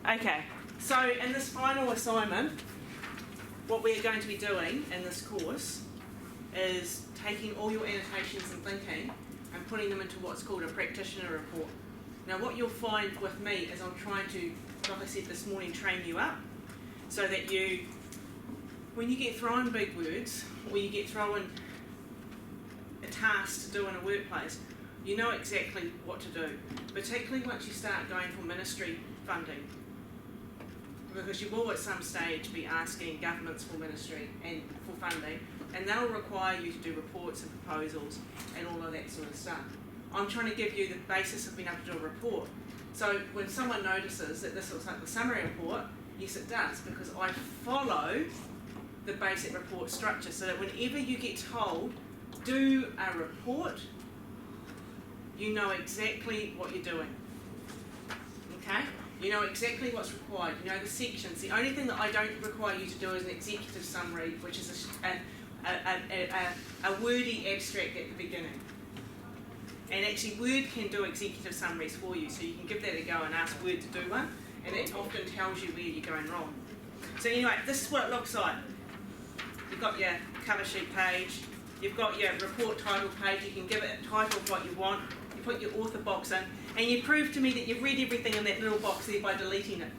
Okay, so in this final assignment, what we're going to be doing in this course is taking all your annotations and thinking and putting them into what's called a practitioner report. Now what you'll find with me is I'm trying to, like I said this morning, train you up so that you, when you get thrown big words or you get thrown a task to do in a workplace, you know exactly what to do, particularly once you start going for ministry funding, because you will at some stage be asking governments for ministry and for funding, and they'll require you to do reports and proposals and all of that sort of stuff. I'm trying to give you the basis of being able to do a report. So when someone notices that this looks like the summary report, yes it does, because I follow the basic report structure so that whenever you get told, do a report, you know exactly what you're doing, okay? You know exactly what's required, you know the sections. The only thing that I don't require you to do is an executive summary, which is a wordy abstract at the beginning. And actually Word can do executive summaries for you, so you can give that a go and ask Word to do one, and it often tells you where you're going wrong. So anyway, this is what it looks like. You've got your cover sheet page, you've got your report title page, you can give it a title of what you want, you put your author box in, and you prove to me that you've read everything in that little box there by deleting it.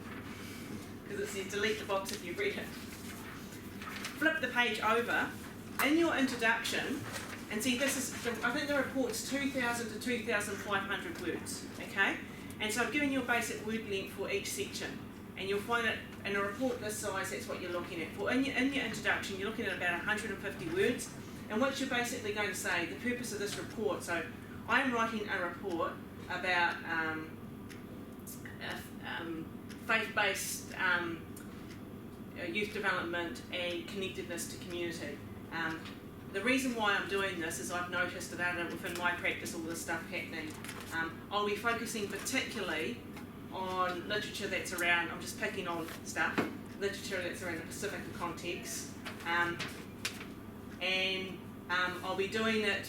Because it says delete the box if you've read it. Flip the page over, in your introduction, and see this is, I think the report's 2,000 to 2,500 words, okay? And so I've given you a basic word length for each section, and you'll find that in a report this size, that's what you're looking at. For in your introduction, you're looking at about 150 words, and what you're basically going to say, the purpose of this report, so I'm writing a report about faith-based youth development and connectedness to community. The reason why I'm doing this is I've noticed that within my practice all this stuff happening. I'll be focusing particularly on literature that's around, I'm just picking on stuff, literature that's around the Pacific context, and I'll be doing it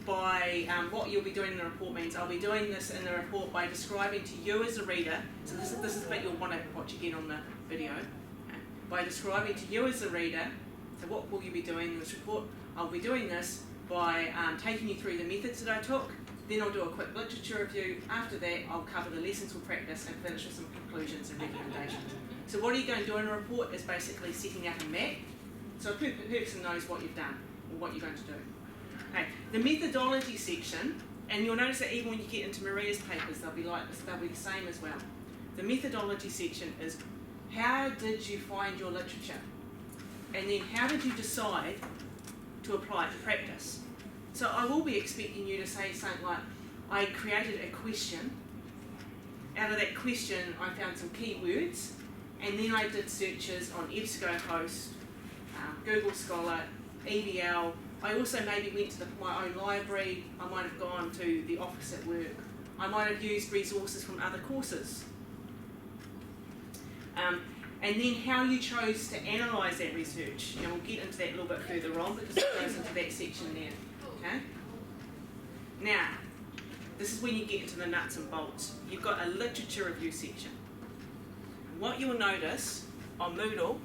by, what you'll be doing in the report means, I'll be doing this in the report by describing to you as a reader, so this is the bit you'll want to watch again on the video, by describing to you as a reader, so what will you be doing in this report? I'll be doing this by taking you through the methods that I took, then I'll do a quick literature review, after that I'll cover the lessons we'll practice and finish with some conclusions and recommendations. So what are you going to do in a report is basically setting out a map, so a person knows what you've done, or what you're going to do. Okay. The methodology section, and you'll notice that even when you get into Maria's papers, they'll be like this, they'll be the same as well. The methodology section is how did you find your literature? And then how did you decide to apply it to practice? So I will be expecting you to say something like, I created a question, out of that question I found some keywords, and then I did searches on EBSCOhost, Google Scholar, EBL. I also maybe went to my own library, I might have gone to the office at work, I might have used resources from other courses. And then how you chose to analyse that research. We'll get into that a little bit further on because it goes into that section there. Okay? Now, this is when you get into the nuts and bolts. You've got a literature review section. What you'll notice on Moodle,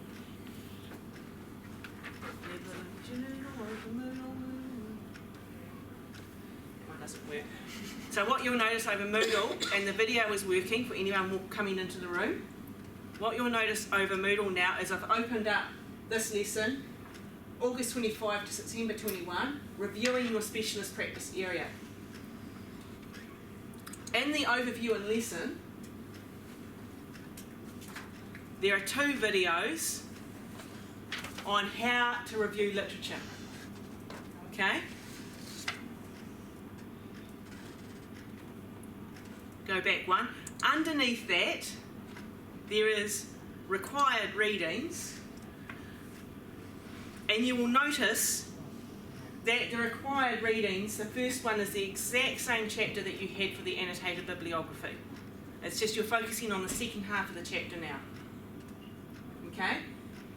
doesn't work. So what you'll notice over Moodle, and the video is working for anyone coming into the room, what you'll notice over Moodle now is I've opened up this lesson, August 25 to September 21, reviewing your specialist practice area. In the overview and lesson, there are 2 videos on how to review literature. Okay? Go back one. Underneath that, there is required readings, and you will notice that the required readings, the first one is the exact same chapter that you had for the annotated bibliography. It's just you're focusing on the second half of the chapter now. Okay?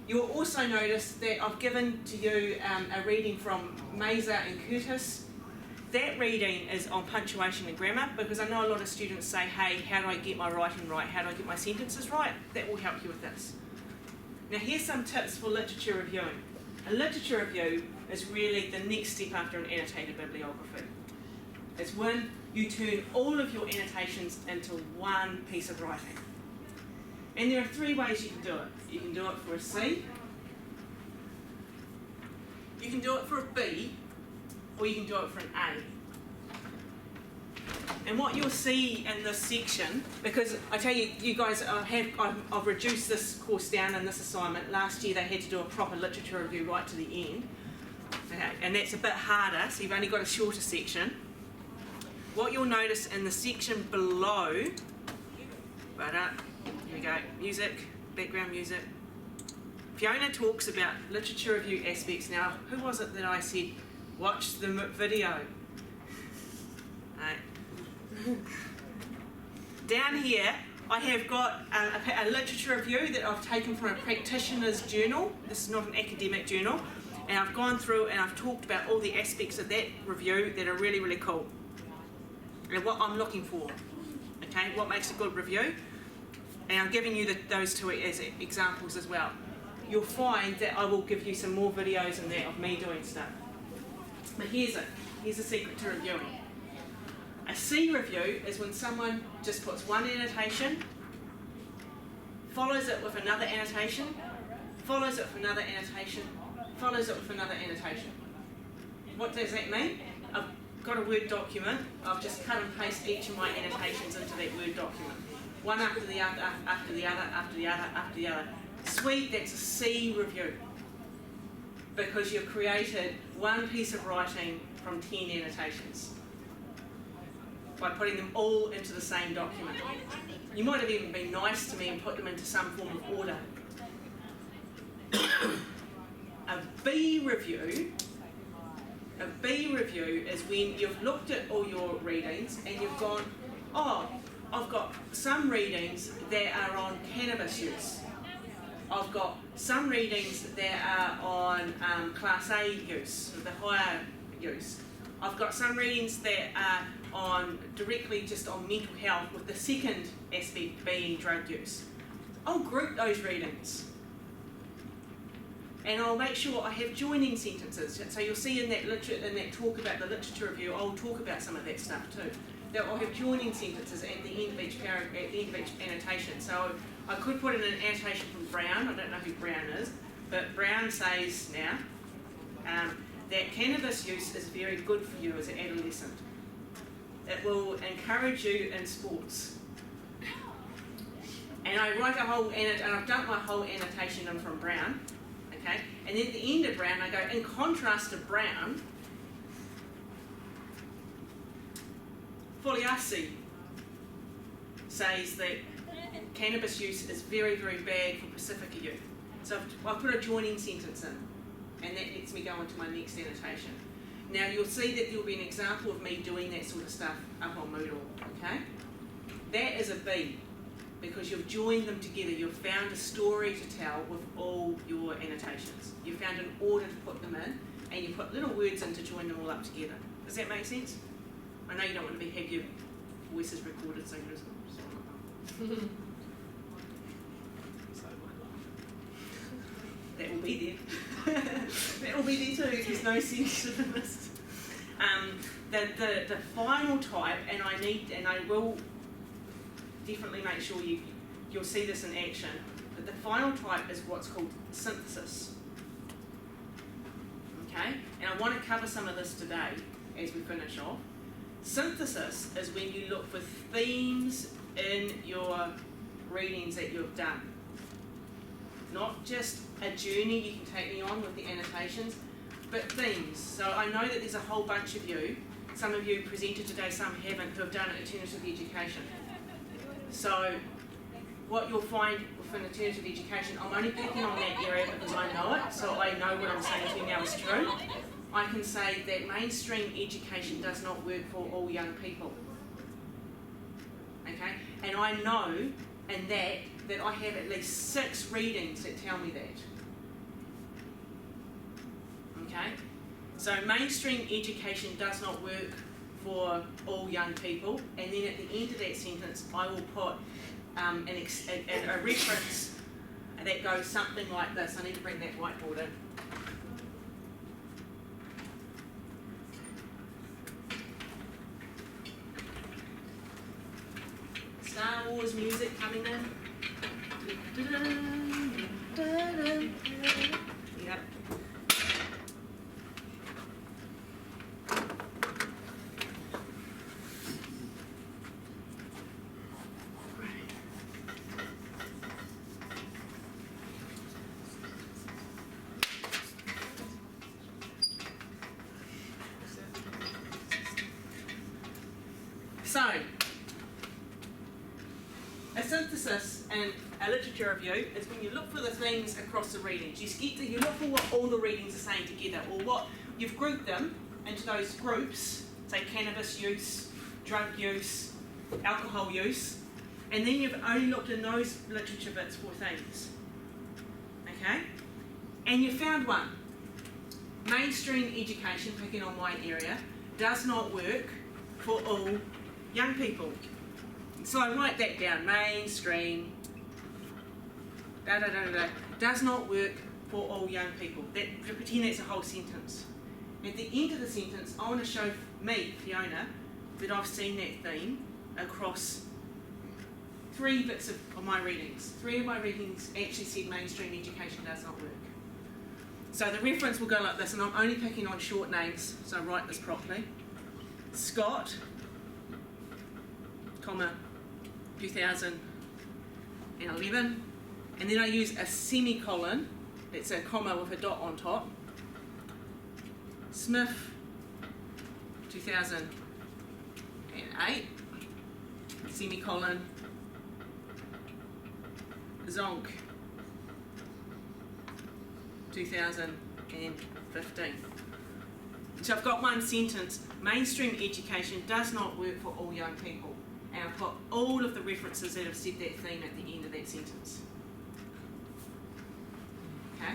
You'll also notice that I've given to you a reading from Mazer and Curtis, that reading is on punctuation and grammar, because I know a lot of students say, hey, how do I get my writing right? How do I get my sentences right? That will help you with this. Now here's some tips for literature reviewing. A literature review is really the next step after an annotated bibliography. It's when you turn all of your annotations into one piece of writing. And there are three ways you can do it. You can do it for a C, you can do it for a B, or you can do it for an A. And what you'll see in this section, because I tell you, you guys, I've reduced this course down in this assignment. Last year they had to do a proper literature review right to the end. Okay, and that's a bit harder, so you've only got a shorter section. What you'll notice in the section below, here we go, music, background music. Fiona talks about literature review aspects. Now, who was it that I said, watch the video? Right. Down here, I have got a literature review that I've taken from a practitioner's journal. This is not an academic journal. And I've gone through and I've talked about all the aspects of that review that are really, really cool. And what I'm looking for. Okay, what makes a good review? And I'm giving you those two as examples as well. You'll find that I will give you some more videos in there of me doing stuff. But here's it. Here's a secret to reviewing. A C review is when someone just puts one annotation, follows it with another annotation, follows it with another annotation, follows it with another annotation. What does that mean? I've got a Word document. I've just cut and pasted each of my annotations into that Word document. One after the other, after the other, after the other, after the other. Sweet, that's a C review. Because you've created one piece of writing from 10 annotations by putting them all into the same document. You might have even been nice to me and put them into some form of order. A B review is when you've looked at all your readings and you've gone, oh, I've got some readings that are on cannabis use. I've got some readings that are on Class A use, the higher use. I've got some readings that are on directly just on mental health, with the second aspect being drug use. I'll group those readings. And I'll make sure I have joining sentences. So you'll see in that talk about the literature review, I'll talk about some of that stuff too. That I'll have joining sentences at the end of each paragraph, at the end of each annotation. So I could put in an annotation from Brown. I don't know who Brown is, but Brown says now that cannabis use is very good for you as an adolescent. It will encourage you in sports. And I write a whole, and I've done my whole annotation in from Brown. Okay, and then at the end of Brown, I go, in contrast to Brown, Foliassi says that cannabis use is very, very bad for Pacifica youth. So I've put a joining sentence in, and that lets me go into my next annotation. Now you'll see that there'll be an example of me doing that sort of stuff up on Moodle, okay? That is a B, because you've joined them together. You've found a story to tell with all your annotations. You've found an order to put them in, and you put little words in to join them all up together. Does that make sense? I know you don't want to have your voices recorded, so you're just that will be there. That will be there too. There's no sense in this. The final type, and I will definitely make sure you'll see this in action. But the final type is what's called synthesis. Okay, and I want to cover some of this today as we finish off. Synthesis is when you look for themes in your readings that you've done. Not just a journey you can take me on with the annotations, but themes. So I know that there's a whole bunch of you, some of you presented today, some haven't, who have done alternative education. So what you'll find within alternative education, I'm only picking on that area because I know it, so I know what I'm saying to you now is true. I can say that mainstream education does not work for all young people. Okay? And I know in that I have at least 6 readings that tell me that. Okay? So mainstream education does not work for all young people, and then at the end of that sentence I will put a reference that goes something like this. I need to bring that whiteboard in. Star Wars music coming in. Yep. So, a synthesis and a literature review is when you look for the themes across the readings. You look for what all the readings are saying together, or what you've grouped them into those groups, say cannabis use, drug use, alcohol use, and then you've only looked in those literature bits for themes. Okay? And you found one. Mainstream education, picking on my area, does not work for all young people. So I write that down, mainstream, does not work for all young people. Pretend that's a whole sentence. At the end of the sentence, I want to show me, Fiona, that I've seen that theme across 3 bits of my readings. 3 of my readings actually said mainstream education does not work. So the reference will go like this, and I'm only picking on short names, so I write this properly. Scott, 2011, and then I use a semicolon, it's a comma with a dot on top. Smith, 2008, semicolon, Zonk, 2015. So I've got one sentence, mainstream education does not work for all young people. And I've got all of the references that have said that theme at the end of that sentence. Okay?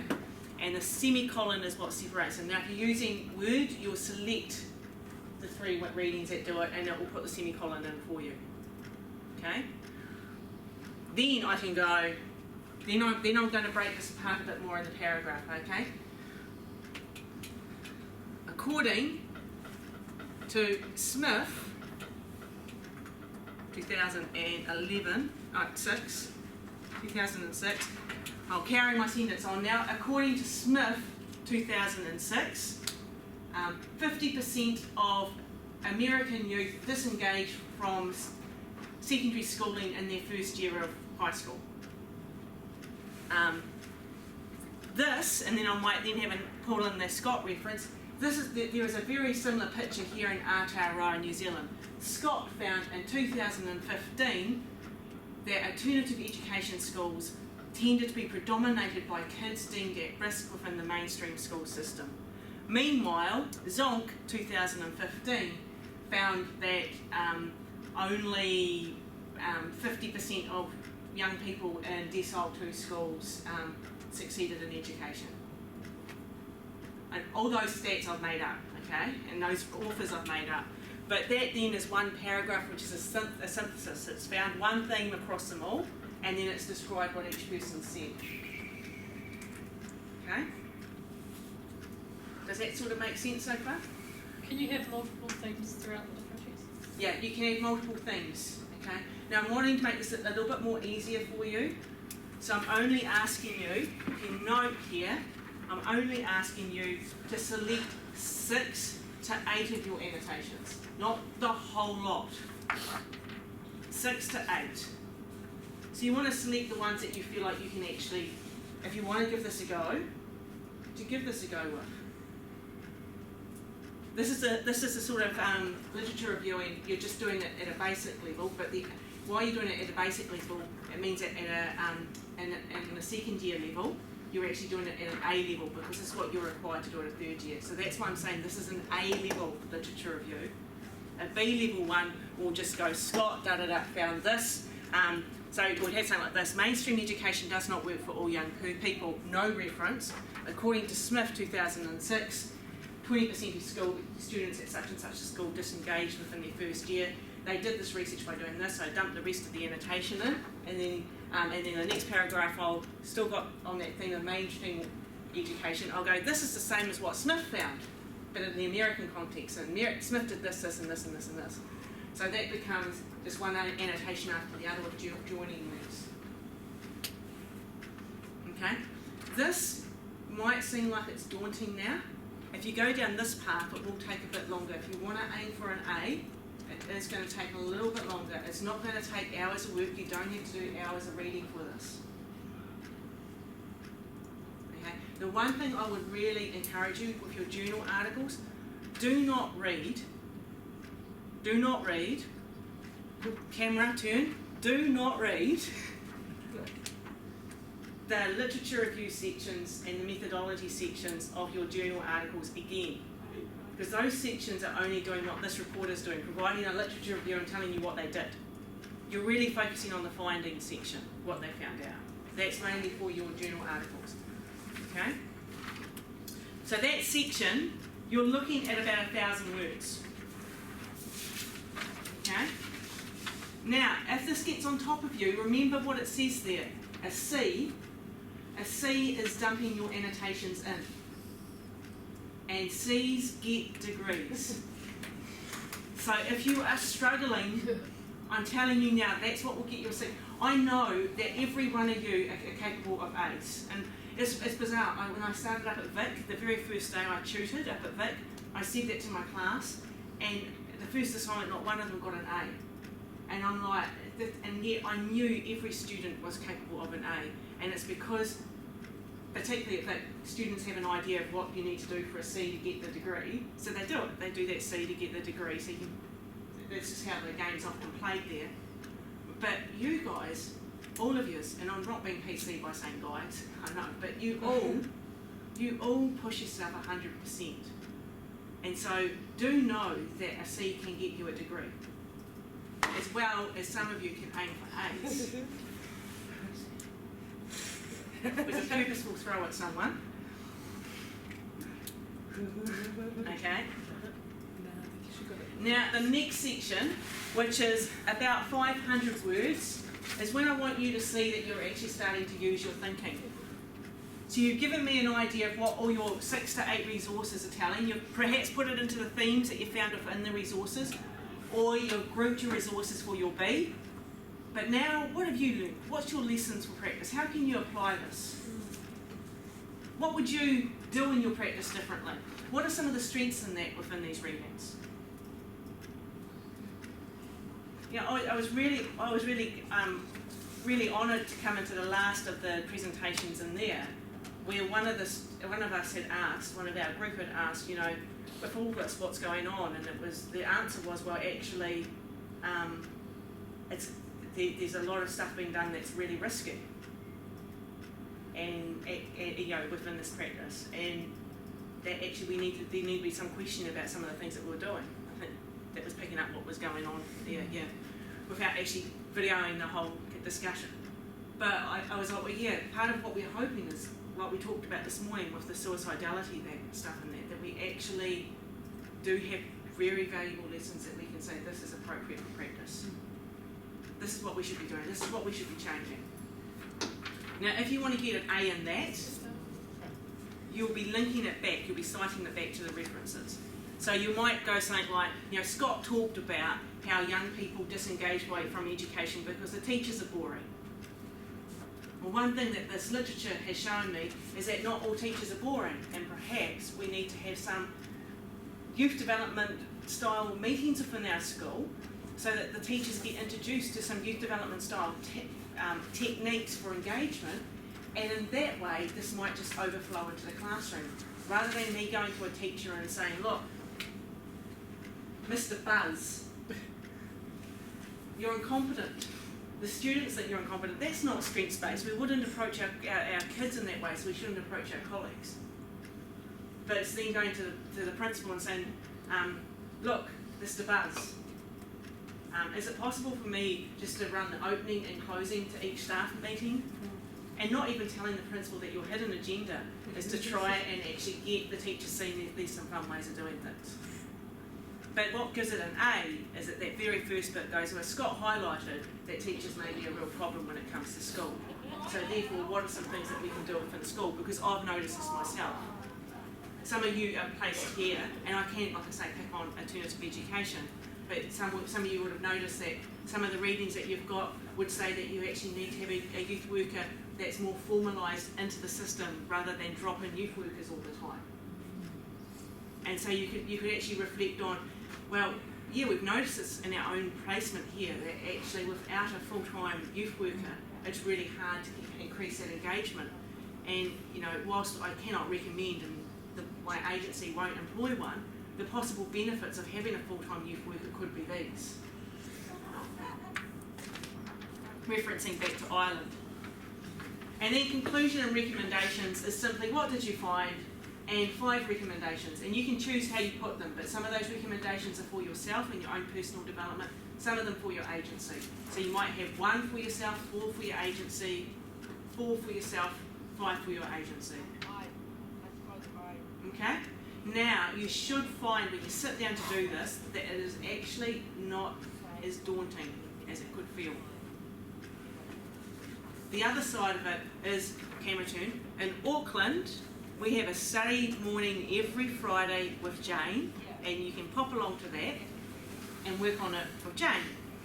And the semicolon is what separates them. Now if you're using Word, you'll select the 3 readings that do it, and it will put the semicolon in for you. Okay? Then I can go, then I'm going to break this apart a bit more in the paragraph, okay? According to Smith, 2006, I'll carry my sentence on now. According to Smith, 2006, 50% of American youth disengage from secondary schooling in their first year of high school. This, and then I might then have pull in the Scott reference. There is a very similar picture here in Aotearoa, New Zealand. Scott found in 2015 that alternative education schools tended to be predominated by kids deemed at risk within the mainstream school system. Meanwhile, Zonk, 2015, found that only 50% of young people in decile 2 schools succeeded in education. And all those stats I've made up, okay? And those authors I've made up. But that then is one paragraph which is a synthesis. It's found one theme across them all, and then it's described what each person said. Okay? Does that sort of make sense so far? Can you have multiple themes throughout the different pieces? Yeah, you can have multiple themes. Okay? Now I'm wanting to make this a little bit more easier for you. So I'm only asking you, if you note here, I'm only asking you to select 6 to 8 of your annotations, not the whole lot. 6 to 8. So you want to select the ones that you feel like you can actually, if you want to give this a go, to give this a go with. This is a sort of literature reviewing. You're just doing it at a basic level, but while you're doing it at a basic level, it means that in a second year level, you're actually doing it at an A level, because this is what you're required to do at a 3rd year. So that's why I'm saying this is an A level literature review. A B level one will just go, Scott, found this. So we'd have something like this: mainstream education does not work for all young people, no reference. According to Smith, 2006, 20% of school students at such and such a school disengaged within their first year. They did this research by doing this, so I dumped the rest of the annotation in, and then the next paragraph I'll still got on that theme of mainstream education, I'll go, this is the same as what Smith found, but in the American context, and Smith did this, this, and this, and this, and this. So that becomes just one annotation after the other with joining these. Okay? This might seem like it's daunting now. If you go down this path, it will take a bit longer. If you want to aim for an A, it is going to take a little bit longer. It's not going to take hours of work. You don't have to do hours of reading for this. Okay? The one thing I would really encourage you with your journal articles, do not read, camera turn, do not read the literature review sections and the methodology sections of your journal articles again. Because those sections are only doing what this report is doing, providing a literature review and telling you what they did. You're really focusing on the findings section, what they found out. That's mainly for your journal articles. Okay? So that section, you're looking at about 1,000 words. Okay? Now, if this gets on top of you, remember what it says there. A C is dumping your annotations in. And C's get degrees. So if you are struggling, I'm telling you now, that's what will get you a C. I know that every one of you are capable of A's. And it's bizarre. When I started up at Vic, the very first day I tutored up at Vic, I said that to my class, and the first assignment, not one of them got an A. And I'm like, and yet I knew every student was capable of an A. And it's because, particularly if students have an idea of what you need to do for a C to get the degree, so they do it. They do that C to get the degree. So that's just how the game's often played there. But you guys, all of yous, and I'm not being PC by saying guys, I know, but you all push yourself 100%. And so do know that a C can get you a degree, as well as some of you can aim for A's. With a purposeful throw at someone. Okay. Now the next section, which is about 500 words, is when I want you to see that you're actually starting to use your thinking. So you've given me an idea of what all your 6 to 8 resources are telling. You've perhaps put it into the themes that you found within the resources, or you've grouped your resources for your B. But now, what have you learned? What's your lessons for practice? How can you apply this? What would you do in your practice differently? What are some of the strengths in that within these readings? You know, I was really honoured to come into the last of the presentations in there, where one of us had asked, one of our group had asked, you know, with all this, what's going on? And the answer was, well, actually, there's a lot of stuff being done that's really risky, and you know, within this practice, and that actually there need to be some question about some of the things that we're doing. I think that was picking up what was going on there, yeah, without actually videoing the whole discussion. But I was like, well, yeah, part of what we're hoping is what we talked about this morning with the suicidality stuff in that we actually do have very valuable lessons that we can say this is appropriate for practice. This is what we should be doing. This is what we should be changing. Now, if you want to get an A in that, you'll be linking it back. You'll be citing it back to the references. So you might go something like, you know, Scott talked about how young people disengage from education because the teachers are boring. Well, one thing that this literature has shown me is that not all teachers are boring, and perhaps we need to have some youth development style meetings within our school, so that the teachers get introduced to some youth development style techniques for engagement, and in that way this might just overflow into the classroom, rather than me going to a teacher and saying, look, Mr. Buzz, you're incompetent. The students think you're incompetent. That's not strengths-based. We wouldn't approach our kids in that way, so we shouldn't approach our colleagues. But it's then going to the principal and saying, look, Mr. Buzz, is it possible for me just to run the opening and closing to each staff meeting? and not even telling the principal that your hidden agenda is to try and actually get the teachers seeing that there's some fun ways of doing things. But what gives it an A is that very first bit goes where Scott highlighted that teachers may be a real problem when it comes to school. So therefore, what are some things that we can do within school? Because I've noticed this myself. Some of you are placed here, and I can, like I say, pick on alternative education, but some of you would have noticed that some of the readings that you've got would say that you actually need to have a youth worker that's more formalised into the system rather than drop in youth workers all the time. And so you could actually reflect on, well, yeah, we've noticed this in our own placement here, that actually without a full-time youth worker, it's really hard to increase that engagement. And, you know, whilst I cannot recommend, and my agency won't employ one, the possible benefits of having a full-time youth worker could be these. Referencing back to Ireland. And then conclusion and recommendations is simply, what did you find? And 5 recommendations. And you can choose how you put them, but some of those recommendations are for yourself and your own personal development, some of them for your agency. So you might have 1 for yourself, 4 for your agency, 4 for yourself, 5 for your agency. Okay? Now, you should find when you sit down to do this that it is actually not as daunting as it could feel. The other side of it is camera turn. In Auckland, we have a study morning every Friday with Jane, and you can pop along to that and work on it with Jane.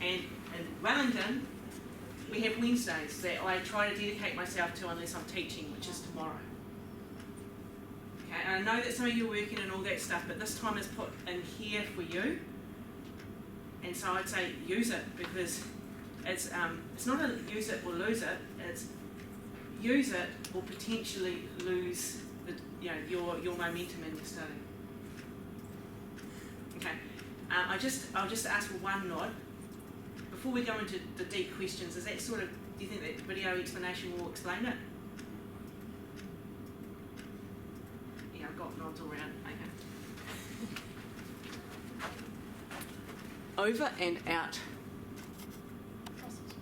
And in Wellington, we have Wednesdays that I try to dedicate myself to unless I'm teaching, which is tomorrow. Okay, and I know that some of you are working and all that stuff, but this time is put in here for you. And so I'd say use it, because it's not a use it or lose it, it's use it or potentially lose your momentum in your study. Okay, I'll just ask for one nod. Before we go into the deep questions, is that sort of, do you think that video explanation will explain it? Yeah, I've got nods all around. Okay. Over and out.